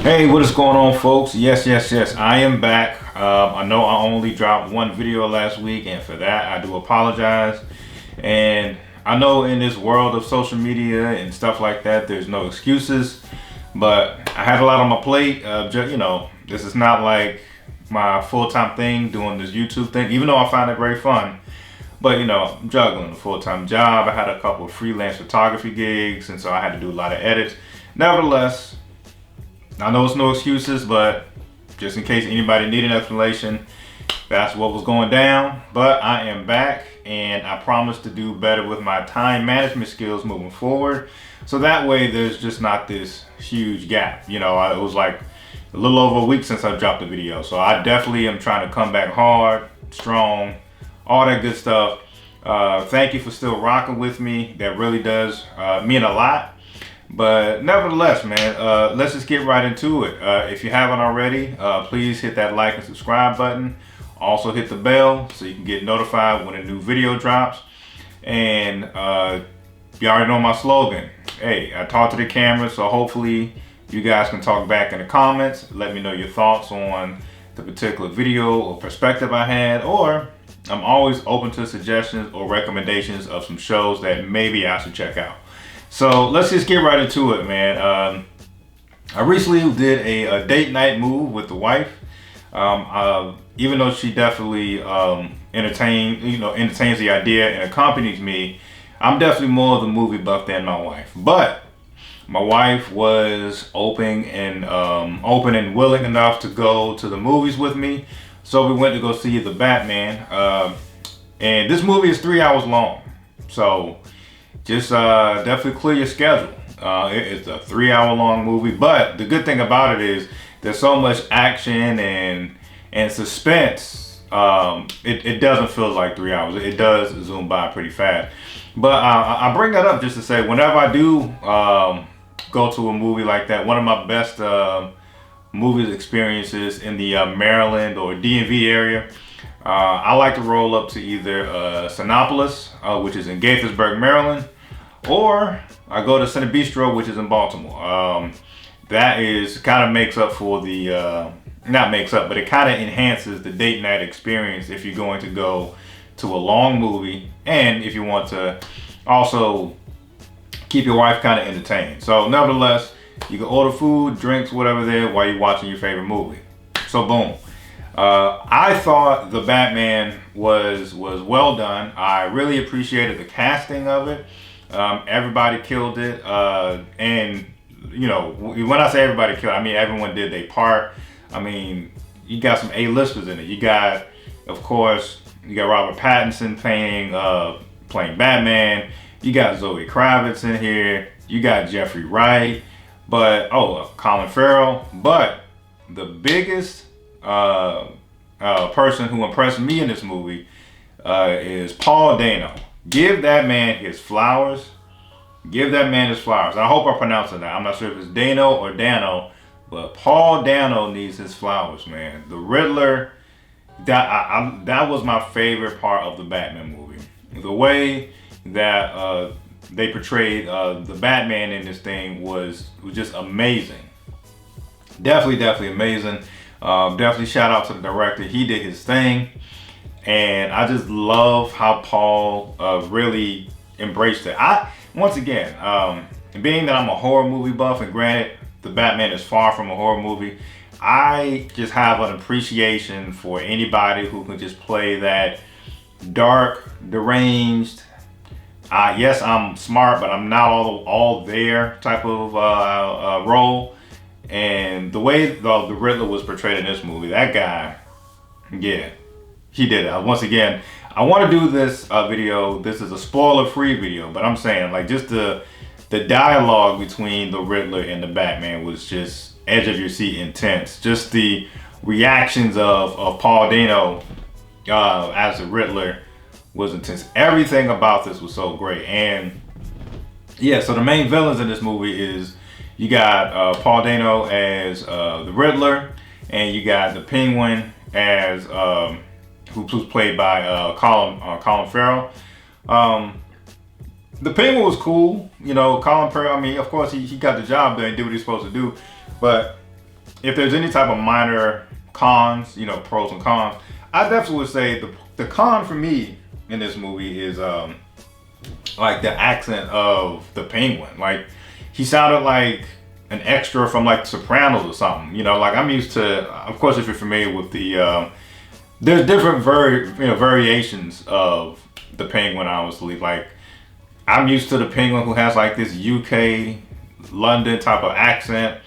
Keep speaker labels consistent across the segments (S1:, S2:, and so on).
S1: Hey, what is going on, folks? Yes, I am back. I know I only dropped one video last week, and for that, I do apologize. And I know in this world of social media and stuff like that, there's no excuses, but I had a lot on my plate. This is not like my full-time thing doing this YouTube thing, even though I find it very fun. But I'm juggling a full-time job. I had a couple of freelance photography gigs, and so I had to do a lot of edits. Nevertheless, I know it's no excuses, but just in case anybody need an explanation, that's what was going down. But I am back, and I promise to do better with my time management skills moving forward. So that way there's just not this huge gap. It was like a little over a week since I dropped a video. So I definitely am trying to come back hard, strong, all that good stuff. Thank you for still rocking with me. That really does mean a lot. But nevertheless, man, let's just get right into it. If you haven't already, please hit that like and subscribe button. Also hit the bell so you can get notified when a new video drops. And you already know my slogan. Hey, I talk to the camera, so hopefully you guys can talk back in the comments. Let me know your thoughts on the particular video or perspective I had, or I'm always open to suggestions or recommendations of some shows that maybe I should check out. So let's just get right into it, man. I recently did a date night move with the wife. Even though she definitely entertains the idea and accompanies me, I'm definitely more of the movie buff than my wife. But my wife was open and willing enough to go to the movies with me. So we went to go see the Batman. And this movie is 3 hours long. So just definitely clear your schedule. It's a 3 hour long movie, but the good thing about it is there's so much action and suspense. It doesn't feel like 3 hours. It does zoom by pretty fast. But I bring that up just to say, whenever I do go to a movie like that, one of my best movie experiences in the Maryland or DMV area, I like to roll up to either Sinopolis, which is in Gaithersburg, Maryland, or I go to Cine Bistro, which is in Baltimore. That is kind of makes up for the, not makes up, but it kind of enhances the date night experience if you're going to go to a long movie and if you want to also keep your wife kind of entertained. So nevertheless, you can order food, drinks, whatever there while you're watching your favorite movie. So boom. I thought the Batman was well done. I really appreciated the casting of it. Everybody killed it, and when I say everybody killed, I mean everyone did their part. I mean, you got some A-listers in it. You got, of course, Robert Pattinson playing Batman. You got Zoe Kravitz in here. You got Jeffrey Wright, but Colin Farrell. But the biggest person who impressed me in this movie is Paul Dano. Give that man his flowers. Give that man his flowers. I hope I'm pronouncing that. I'm not sure if it's Dano or Dano, but Paul Dano needs his flowers, man. The Riddler, that was my favorite part of the Batman movie. The way that they portrayed the Batman in this thing was just amazing. Definitely amazing. Definitely shout out to the director. He did his thing. And I just love how Paul really embraced it. Once again, being that I'm a horror movie buff, and granted, the Batman is far from a horror movie, I just have an appreciation for anybody who can just play that dark, deranged, yes, I'm smart, but I'm not all there type of role. And the way the Riddler was portrayed in this movie, that guy, yeah, he did it. Once again, I want to do this video. This is a spoiler-free video, but I'm saying, like, just the dialogue between the Riddler and the Batman was just edge of your seat intense. Just the reactions of Paul Dano as the Riddler was intense. Everything about this was so great. And yeah, so the main villains in this movie is you got Paul Dano as the Riddler, and you got the Penguin as who's played by Colin Farrell. The Penguin was cool, Colin Farrell. I mean, of course, he got the job done and did what he's supposed to do, but if there's any type of minor cons, pros and cons, I definitely would say the con for me in this movie is like the accent of the Penguin. Like he sounded like an extra from like Sopranos or something. Like I'm used to. Of course, if you're familiar with the, there's different variations of the Penguin. Obviously, like I'm used to the Penguin who has like this UK London type of accent.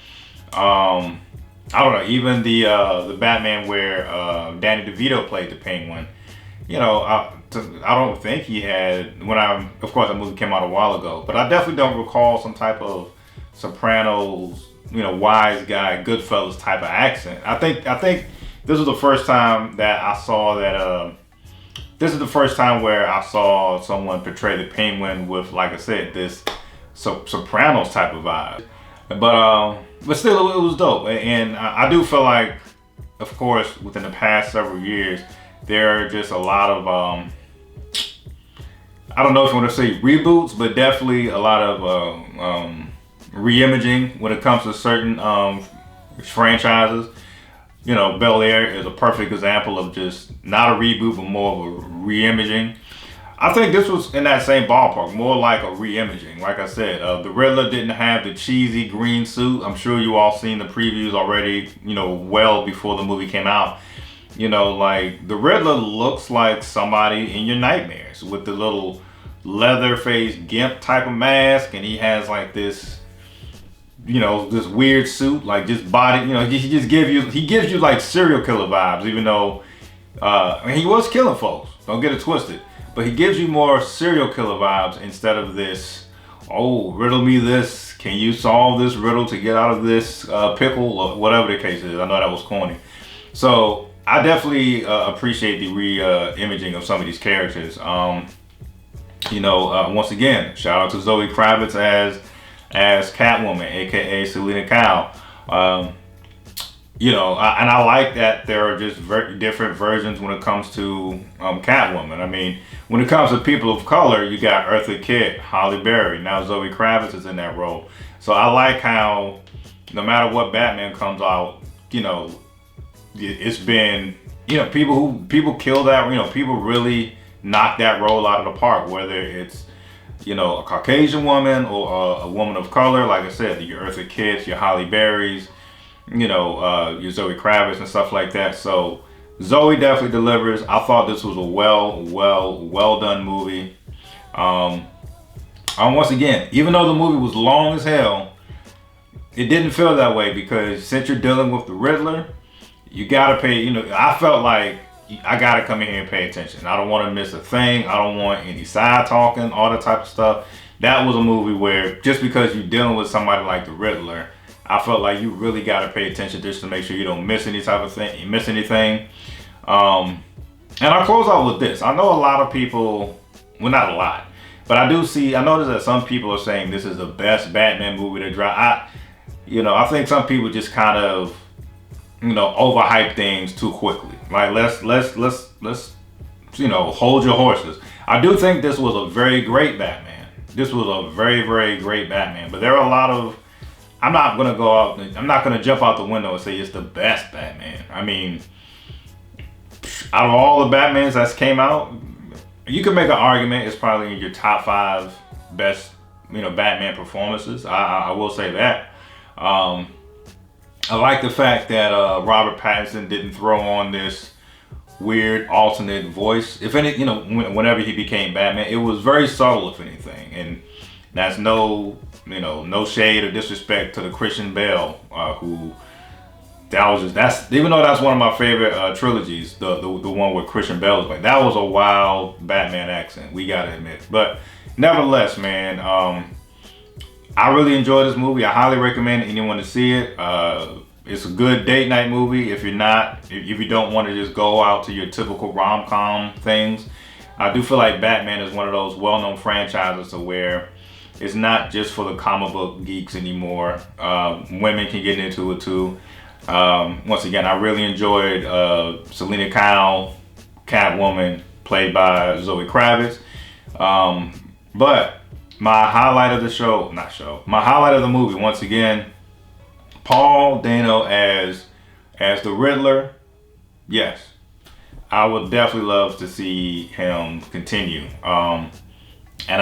S1: I don't know. Even the Batman where Danny DeVito played the Penguin. I don't think he had of course that movie came out a while ago, but I definitely don't recall some type of Sopranos, wise guy, Goodfellas type of accent. I think this was the first time that I saw that. This is the first time where I saw someone portray the Penguin with, like I said, this Sopranos type of vibe. But still, it was dope, and I do feel like, of course, within the past several years, there are just a lot of I don't know if you want to say reboots, but definitely a lot of re-imaging when it comes to certain franchises. Bel Air is a perfect example of just not a reboot, but more of a re-imaging. I think this was in that same ballpark, more like a re-imaging. Like I said, the Riddler didn't have the cheesy green suit. I'm sure you all seen the previews already, well before the movie came out. Like the Riddler looks like somebody in your nightmares with the little leather face gimp type of mask, and he has like this this weird suit, like just body, he gives you like serial killer vibes, even though he was killing folks, don't get it twisted, but he gives you more serial killer vibes instead of this, oh, riddle me this, can you solve this riddle to get out of this pickle, or whatever the case is. I know that was corny. So I definitely appreciate the re-imaging of some of these characters. Once again, shout out to Zoe Kravitz as Catwoman, aka Selena Kyle. And I like that there are just very different versions when it comes to Catwoman. I mean, when it comes to people of color, you got Eartha Kitt, Halle Berry. Now Zoe Kravitz is in that role. So I like how no matter what Batman comes out, it's been, people kill that, people really knock that role out of the park, whether it's a Caucasian woman or a woman of color. Like I said, your Eartha Kitts, your Halle Berrys, your Zoe Kravitz and stuff like that. So Zoe definitely delivers. I thought this was a well done movie. Once again, even though the movie was long as hell, it didn't feel that way, because since you're dealing with the Riddler, you gotta pay, I felt like I gotta come in here and pay attention. I don't want to miss a thing. I don't want any side talking, all that type of stuff. That was a movie where just because you're dealing with somebody like the Riddler, I felt like you really gotta pay attention just to make sure you don't miss any type of thing. You miss anything. And I'll close out with this. I know a lot of people, well, not a lot, but I noticed that some people are saying this is the best Batman movie to drop. I think some people just kind of, overhype things too quickly. Like let's hold your horses. I do think this was a very great Batman. This was a very, very great Batman. But there are a lot of, I'm not gonna jump out the window and say it's the best Batman. I mean, out of all the Batmans that's came out, you could make an argument it's probably in your top 5 best, Batman performances. I will say that. I like the fact that Robert Pattinson didn't throw on this weird alternate voice. If any, whenever he became Batman, it was very subtle, if anything. And that's no shade or disrespect to the Christian Bale, even though that's one of my favorite trilogies, the one where Christian Bale is like, that was a wild Batman accent, we gotta admit. But nevertheless, man, I really enjoyed this movie. I highly recommend anyone to see it. It's a good date night movie if you don't want to just go out to your typical rom-com things. I do feel like Batman is one of those well-known franchises to where it's not just for the comic book geeks anymore. Women can get into it too. Once again, I really enjoyed Selena Kyle, Catwoman, played by Zoe Kravitz. But my highlight of the movie, once again, Paul Dano as the Riddler, yes, I would definitely love to see him continue. And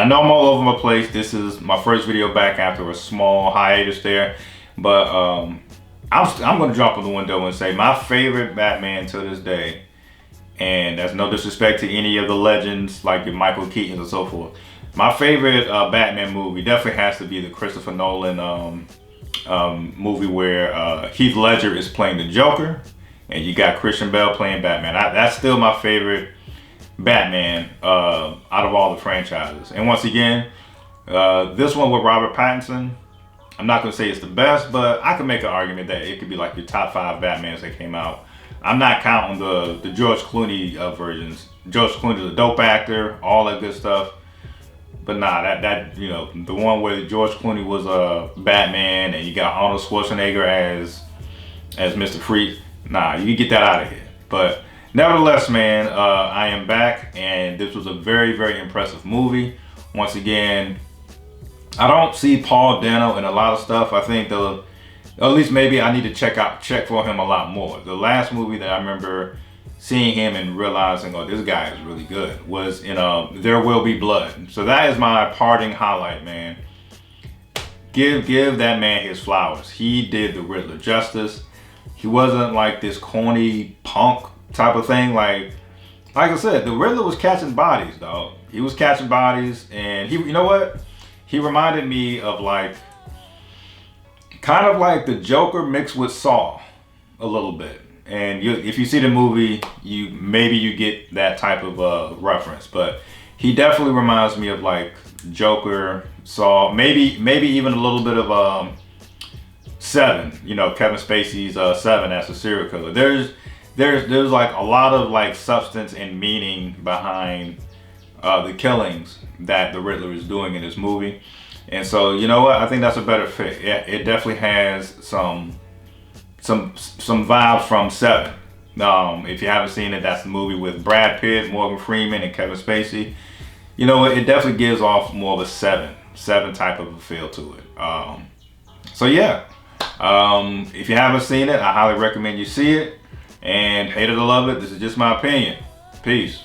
S1: I know I'm all over my place. This is my first video back after a small hiatus there, but I'm going to jump in the window and say my favorite Batman to this day, and that's no disrespect to any of the legends like your Michael Keaton and so forth. My favorite Batman movie definitely has to be the Christopher Nolan movie where Heath Ledger is playing the Joker, and you got Christian Bale playing Batman. That's still my favorite Batman out of all the franchises. And once again, this one with Robert Pattinson, I'm not going to say it's the best, but I can make an argument that it could be like your top 5 Batmans that came out. I'm not counting the George Clooney versions. George Clooney's a dope actor, all that good stuff. But nah, that you know, the one where George Clooney was a Batman and you got Arnold Schwarzenegger as Mr. Freeze. Nah, you can get that out of here. But nevertheless, man, I am back, and this was a very, very impressive movie. Once again, I don't see Paul Dano in a lot of stuff. I think at least maybe I need to check for him a lot more. The last movie that I remember seeing him and realizing, oh, this guy is really good, was in There Will Be Blood. So that is my parting highlight, man. Give that man his flowers. He did the Riddler justice. He wasn't like this corny punk type of thing. Like I said, the Riddler was catching bodies, dog. He was catching bodies, and you know what? He reminded me of like, kind of like the Joker mixed with Saw, a little bit. And if you see the movie, maybe you get that type of reference. But he definitely reminds me of like Joker, Saw, maybe even a little bit of Seven. You know, Kevin Spacey's Seven as a serial killer. There's like a lot of like substance and meaning behind the killings that the Riddler is doing in this movie. And so, you know what? I think that's a better fit. It definitely has some vibes from Seven. If you haven't seen it, that's the movie with Brad Pitt, Morgan Freeman, and Kevin Spacey. You know, it definitely gives off more of a Seven type of a feel to it. So yeah, if you haven't seen it, I highly recommend you see it. And hate it or love it, this is just my opinion. Peace.